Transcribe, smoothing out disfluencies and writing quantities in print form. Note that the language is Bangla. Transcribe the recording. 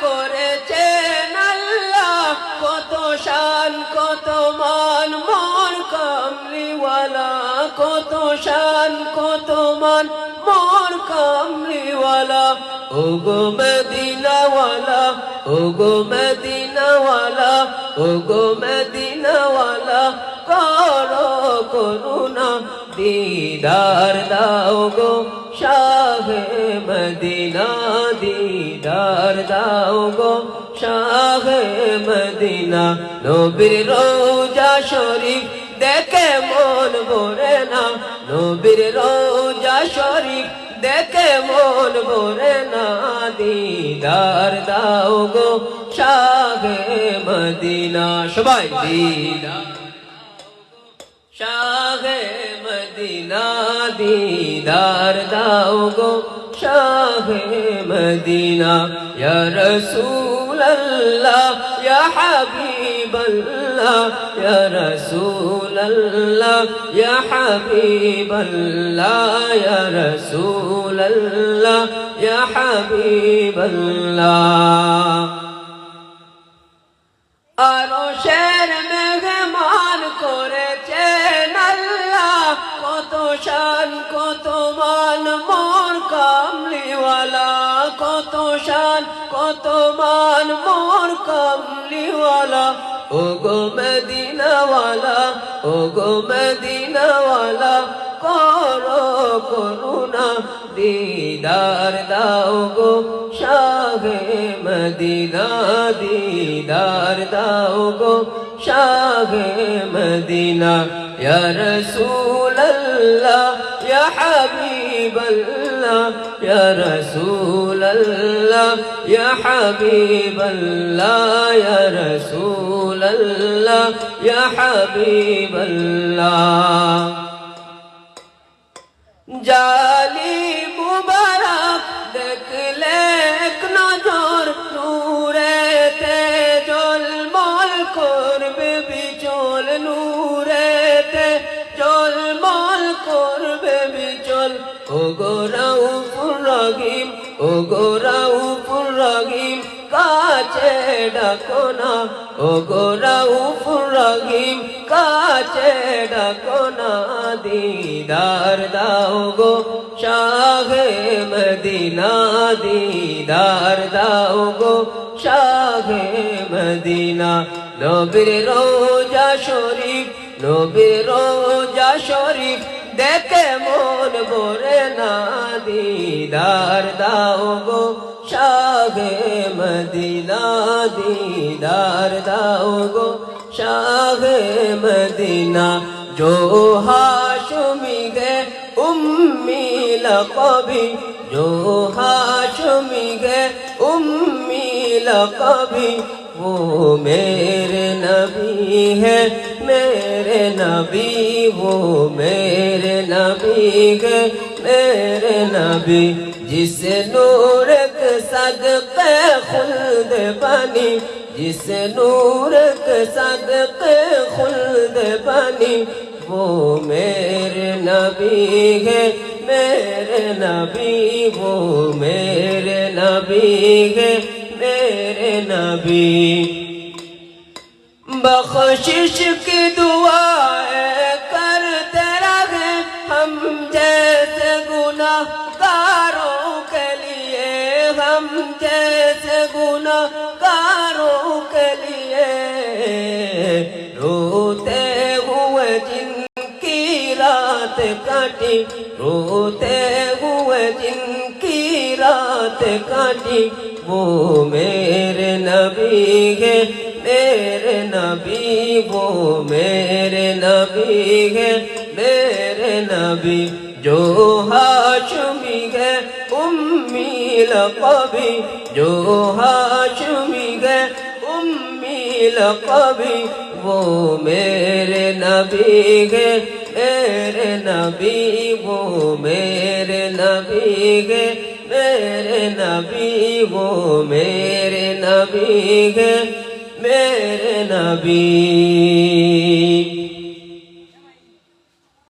করেছেন আল্লাহ, কত শান কত মান মোর কামলিওয়ালা, কত শান কত মান মোর কামলিওয়ালা। ওগো মদিনাওয়ালা, ওগো মদিনাওয়ালা, ওগো মদিনাওয়ালা, করো করুণা দিদার দাও গো শাহে মদিনা, দিদার দাও গো শাহে মদিনা। নবীর রওজা শরীফ দেখে মন ভরে না, নবীর রওজা শরীফ দেখে মন ভরে না, দিদার দাও গো শাহে মদিনা। সবাই দিদার শাহে মদিনা, দিদার দাও গো শাহে মদিনা। ইয়া রাসূলাল্লাহ ইয়া হাবিবাল্লাহ, ইয়া রাসূলাল্লাহ ইয়া হাবিবাল্লাহ, ইয়া রাসূলাল্লাহ ইয়া হাবিবাল্লাহ। আরশের মেহমান করেছেন আল্লাহ, কত শান কত মান মোর কামলিওয়ালা, কত শান কত মান মোর কামলিওয়ালা। ওগো মদিনাওয়ালা, ওগো মদিনাওয়ালা, করো করুণা দিদার দাও গো শাহে মদিনা, দিদার দাও গো শাহে মদিনা। ইয়া রাসূলাল্লাহ ইয়া হাবিবাল্লাহ, ইয়া রাসূলাল্লাহ ইয়া হাবিবাল্লাহ, ইয়া রাসূলাল্লাহ ইয়া হাবিবাল্লাহ। জালি মুবারক দেখলে এক নজর, নূরেতে জলমল করবে বিচল, নূরেতে জলমল করবে বিচল। ওগো রাউফুর রহিম, ওগো রাউফুর রহিম, কাছে ডাকো না, ওগো রাউফুর রহিম, কাছে ডাকো না, দিদার দাও গো শাহে মদিনা, দিদার দাও গো শাহে মদিনা। নবীর রওজা শরীফ, নবীর রওজা শরীফ দেখে মন ভরে না, দিদার দাও গো শাহে মদিনা, দিদার দাও গো শাহে মদিনা। जो हाशमी गे उम्मी लक़बी, जो हाशमी गे उम्मी लक़बी, वो मेरे नबी है मेरे नबी, वो मेरे नबी है मेरे नबी। जिस नूर के सदक़े खुल्द बनी, जिस नूर के सदक़े खुल्द बनी, वो मेरे नबी है मेरे नबी, वो मेरे नबी है मेरे नबी। बख्शिश की दुआएं करते रहे हम जैसे गुनाहगारों के लिए, हम जैसे गुनाहगारों के लिए। रोते हुए जिनकी रात काटी, रोते हुए जिनकी रात काटी, वो मेरे नबी है मेरे नबी, वो मेरे नबी है मेरे नबी। जो हाशमी है उम्मी लक़बी, जो हाशमी है उम्मी लक़बी, वो मेरे नबी है मेरे नबी, वो मेरे नबी है मेरे नबी, वो मेरे नबी है मेरे नबी।